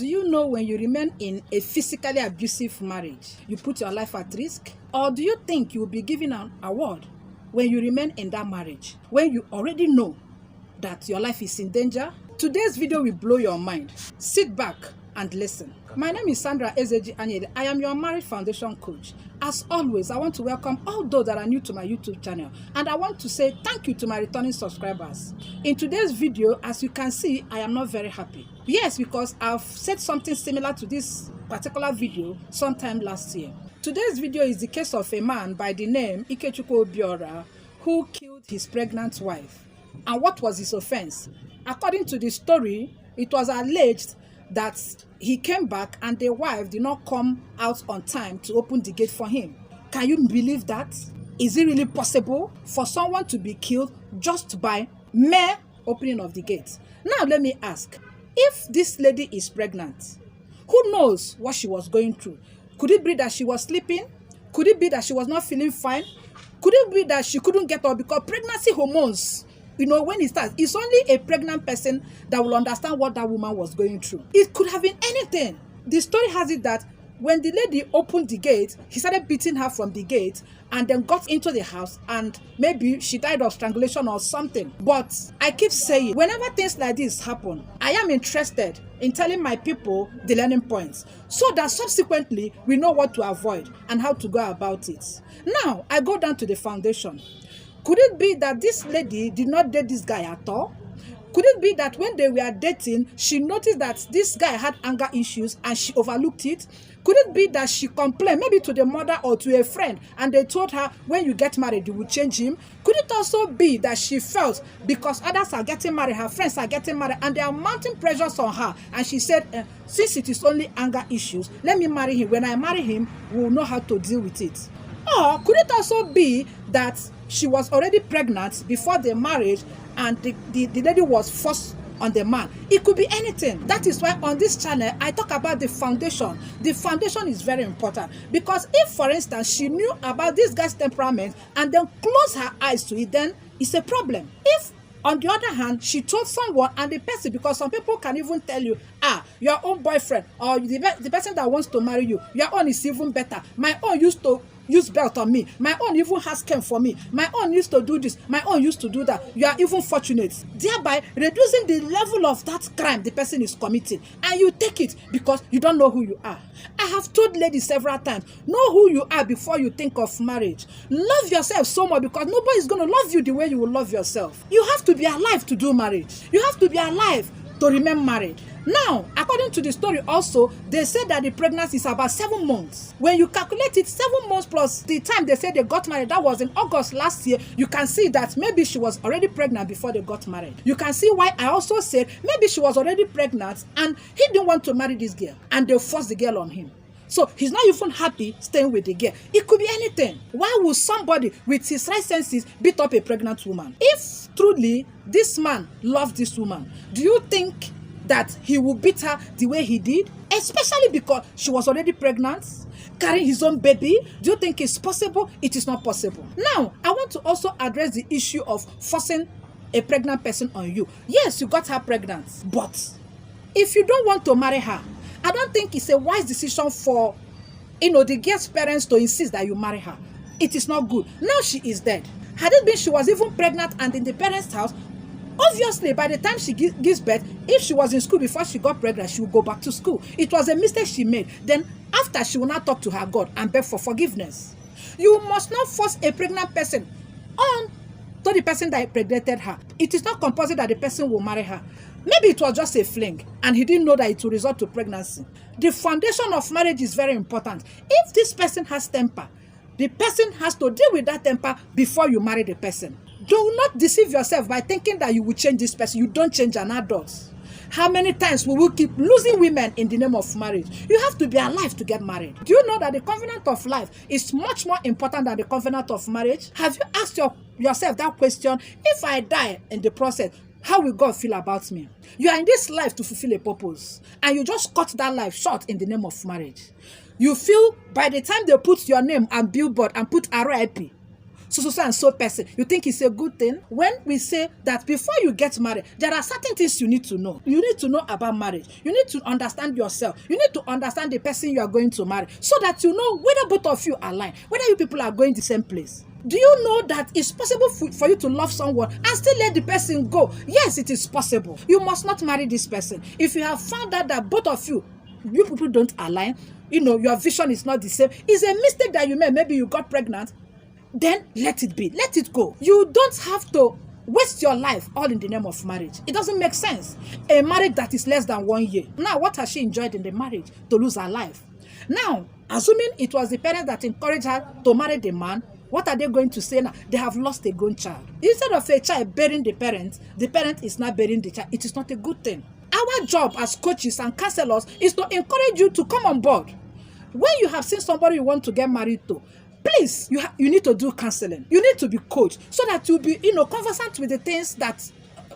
Do you know when you remain in a physically abusive marriage, you put your life at risk? Or do you think you will be given an award when you remain in that marriage, when you already know that your life is in danger? Today's video will blow your mind. Sit back and listen. My name is Sandra Ezeji Anyede. I am your marriage foundation coach. As always, I want to welcome all those that are new to my YouTube channel, and I want to say thank you to my returning subscribers. In today's video, as you can see, I am not very happy. Yes, because I've said something similar to this particular video sometime last year. Today's video is the case of a man by the name Ikechukwu Obiora who killed his pregnant wife. And what was his offense? According to the story, it was alleged that he came back and the wife did not come out on time to open the gate for him. Can you believe that? Is it really possible for someone to be killed just by mere opening of the gate? Now let me ask, if this lady is pregnant, who knows what she was going through? Could it be that she was sleeping? Could it be that she was not feeling fine? Could it be that she couldn't get up? Because pregnancy hormones, you know, when it starts, it's only a pregnant person that will understand what that woman was going through. It could have been anything. The story has it that when the lady opened the gate, he started beating her from the gate and then got into the house, and maybe she died of strangulation or something. But I keep saying, whenever things like this happen, I am interested in telling my people the learning points so that subsequently we know what to avoid and how to go about it. Now, I go down to the foundation. Could it be that this lady did not date this guy at all? Could it be that when they were dating, she noticed that this guy had anger issues and she overlooked it? Could it be that she complained maybe to the mother or to a friend and they told her, when you get married, you will change him? Could it also be that she felt because others are getting married, her friends are getting married, and they are mounting pressures on her, and she said, since it is only anger issues, let me marry him. When I marry him, we'll know how to deal with it. Or could it also be that she was already pregnant before the marriage and the lady was forced on the man? It could be anything. That is why on this channel, I talk about the foundation. The foundation is very important, because if, for instance, she knew about this guy's temperament and then closed her eyes to it, then it's a problem. If, on the other hand, she told someone and the person, because some people can even tell you, your own boyfriend or the person that wants to marry you, your own is even better. My own used to use belt on me. My own even has came for me. My own used to do this. My own used to do that. You are even fortunate, thereby reducing the level of that crime the person is committing. And you take it because you don't know who you are. I have told ladies several times, know who you are before you think of marriage. Love yourself so much, because nobody is going to love you the way you will love yourself. You have to be alive to do marriage. You have to be alive to remain married. Now, according to the story also, they said that the pregnancy is about 7 months. When you calculate it, 7 months plus the time they said they got married, that was in August last year, you can see that maybe she was already pregnant before they got married. You can see why I also said maybe she was already pregnant and he didn't want to marry this girl and they forced the girl on him. So he's not even happy staying with the girl. It could be anything. Why would somebody with his right senses beat up a pregnant woman? If truly this man loved this woman, do you think that he would beat her the way he did? Especially because she was already pregnant, carrying his own baby. Do you think it's possible? It is not possible. Now, I want to also address the issue of forcing a pregnant person on you. Yes, you got her pregnant, but if you don't want to marry her, I don't think it's a wise decision for, the girl's parents to insist that you marry her. It is not good. Now she is dead. Had it been she was even pregnant and in the parents' house, obviously, by the time she gives birth, if she was in school before she got pregnant, she would go back to school. It was a mistake she made. Then after, she will not talk to her God and beg for forgiveness. You must not force a pregnant person on to the person that impregnated her. It is not compulsory that the person will marry her. Maybe it was just a fling and he didn't know that it will result to pregnancy. The foundation of marriage is very important. If this person has temper, the person has to deal with that temper before you marry the person. Do not deceive yourself by thinking that you will change this person. You don't change an adult. How many times will we keep losing women in the name of marriage? You have to be alive to get married. Do you know that the covenant of life is much more important than the covenant of marriage? Have you asked yourself that question? If I die in the process, how will God feel about me? You are in this life to fulfill a purpose, and you just cut that life short in the name of marriage. You feel by the time they put your name and billboard and put RIP, so and so person, you think it's a good thing? When we say that before you get married, there are certain things you need to know. You need to know about marriage. You need to understand yourself. You need to understand the person you are going to marry, so that you know whether both of you align, whether you people are going the same place. Do you know that it's possible for you to love someone and still let the person go? Yes, it is possible. You must not marry this person. If you have found out that both of you people don't align, your vision is not the same, it's a mistake that you made, maybe you got pregnant, then let it be. Let it go. You don't have to waste your life all in the name of marriage. It doesn't make sense. A marriage that is less than 1 year. Now, what has she enjoyed in the marriage to lose her life? Now, assuming it was the parents that encouraged her to marry the man, what are they going to say now? They have lost a grown child. Instead of a child burying the parent is not burying the child. It is not a good thing. Our job as coaches and counselors is to encourage you to come on board. When you have seen somebody you want to get married to, please, you need to do counseling. You need to be coached so that you'll be, conversant with the things that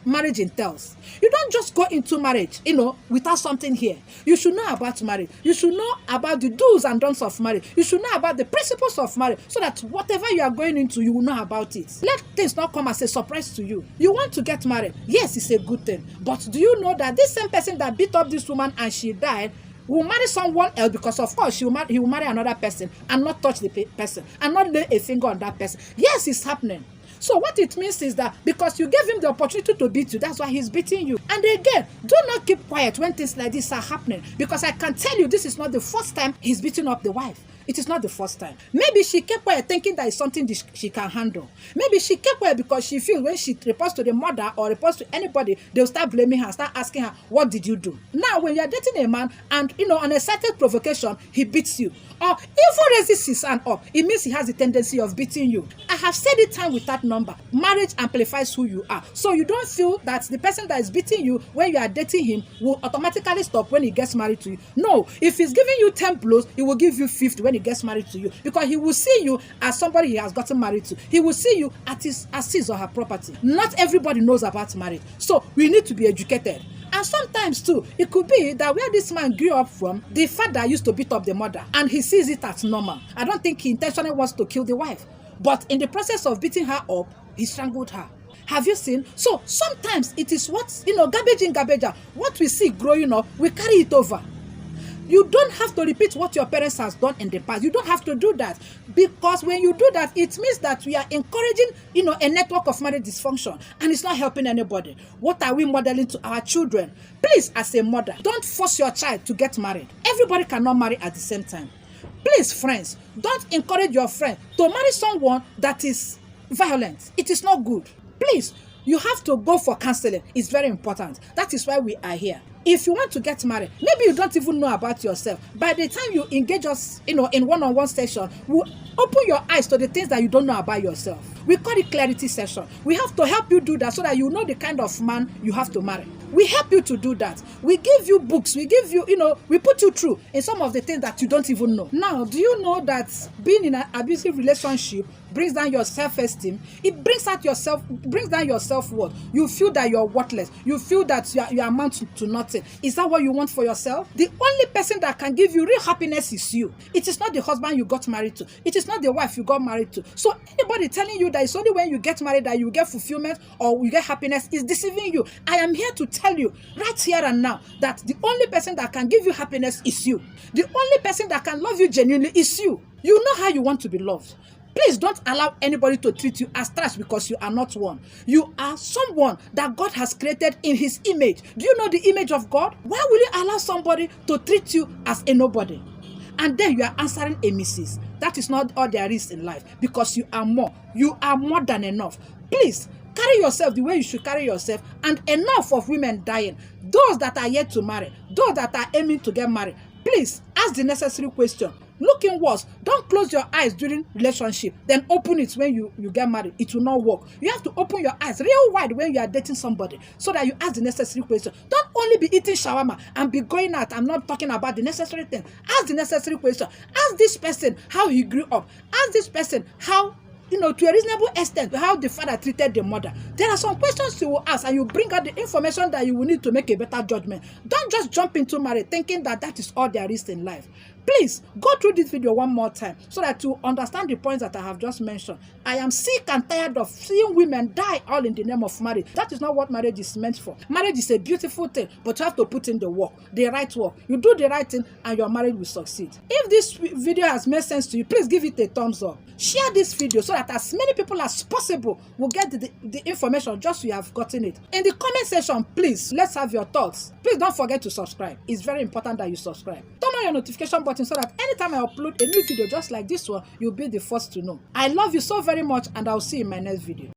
marriage entails. You don't just go into marriage, without something here. You should know about marriage. You should know about the do's and don'ts of marriage. You should know about the principles of marriage, so that whatever you are going into, you will know about it. Let things not come as a surprise to you. You want to get married. Yes, it's a good thing. But do you know that this same person that beat up this woman and she died will marry someone else, because of course he will marry another person and not touch the person and not lay a finger on that person? Yes, it's happening. So what it means is that because you gave him the opportunity to beat you, that's why he's beating you. And again, do not keep quiet when things like this are happening, because I can tell you this is not the first time he's beating up the wife. It is not the first time. Maybe she kept quiet thinking that it's something she can handle. Maybe she kept quiet because she feels when she reports to the mother or reports to anybody, they'll start blaming her, start asking her, what did you do? Now, when you're dating a man and, on a certain provocation, he beats you, or even raises his hand up, it means he has the tendency of beating you. I have said it time with that number. Marriage amplifies who you are. So you don't feel that the person that is beating you when you are dating him will automatically stop when he gets married to you. No, if he's giving you 10 blows, he will give you 50 when he gets married to you, because he will see you as somebody he has gotten married to. He will see you as his or her property. Not everybody knows about marriage, so we need to be educated. And sometimes too, it could be that where this man grew up from, the father used to beat up the mother and he sees it as normal. I don't think he intentionally wants to kill the wife, but in the process of beating her up, he strangled her. Have you seen? So sometimes it is what, garbage in, garbage out. What we see growing up, we carry it over. You don't have to repeat what your parents has done in the past. You don't have to do that, because when you do that, it means that we are encouraging, a network of marriage dysfunction, and it's not helping anybody. What are we modeling to our children? Please, as a mother, don't force your child to get married. Everybody cannot marry at the same time. Please, friends, don't encourage your friend to marry someone that is violent. It is not good. Please, you have to go for counseling. It's very important. That is why we are here. If you want to get married, maybe you don't even know about yourself. By the time you engage us, in one-on-one session, we'll open your eyes to the things that you don't know about yourself. We call it clarity session. We have to help you do that so that you know the kind of man you have to marry. We help you to do that. We give you books. We give you, we put you through in some of the things that you don't even know. Now, do you know that being in an abusive relationship brings down your self-esteem? It brings down your self-worth. You feel that you're worthless. You feel that you amount to nothing. Is that what you want for yourself? The only person that can give you real happiness is you. It is not the husband you got married to. It is not the wife you got married to. So anybody telling you that it's only when you get married that you get fulfillment or you get happiness is deceiving you. I am here to tell you right here and now that the only person that can give you happiness is you. The only person that can love you genuinely is you. You know how you want to be loved. Please don't allow anybody to treat you as trash because you are not one. You are someone that God has created in his image. Do you know the image of God? Why will you allow somebody to treat you as a nobody? And then you are answering a Mrs. That is not all there is in life, because you are more. You are more than enough. Please, carry yourself the way you should carry yourself, and enough of women dying. Those that are yet to marry, those that are aiming to get married, please ask the necessary question. Look inwards. Don't close your eyes during relationship, then open it when you get married. It will not work. You have to open your eyes real wide when you are dating somebody, so that you ask the necessary question. Don't only be eating shawarma and be going out. I'm not talking about the necessary thing. Ask the necessary question. Ask this person how he grew up. Ask this person how to a reasonable extent, how the father treated the mother. There are some questions you will ask, and you bring out the information that you will need to make a better judgment. Don't just jump into marriage thinking that that is all there is in life. Please go through this video one more time so that you understand the points that I have just mentioned. I am sick and tired of seeing women die all in the name of marriage. That is not what marriage is meant for. Marriage is a beautiful thing, but you have to put in the work, the right work. You do the right thing and your marriage will succeed. If this video has made sense to you, please give it a thumbs up. Share this video so that as many people as possible will get the information just so you have gotten it. In the comment section, please, let's have your thoughts. Please don't forget to subscribe. It's very important that you subscribe. Turn on your notification button so that anytime I upload a new video just like this one, you'll be the first to know. I love you so very much, and I'll see you in my next video.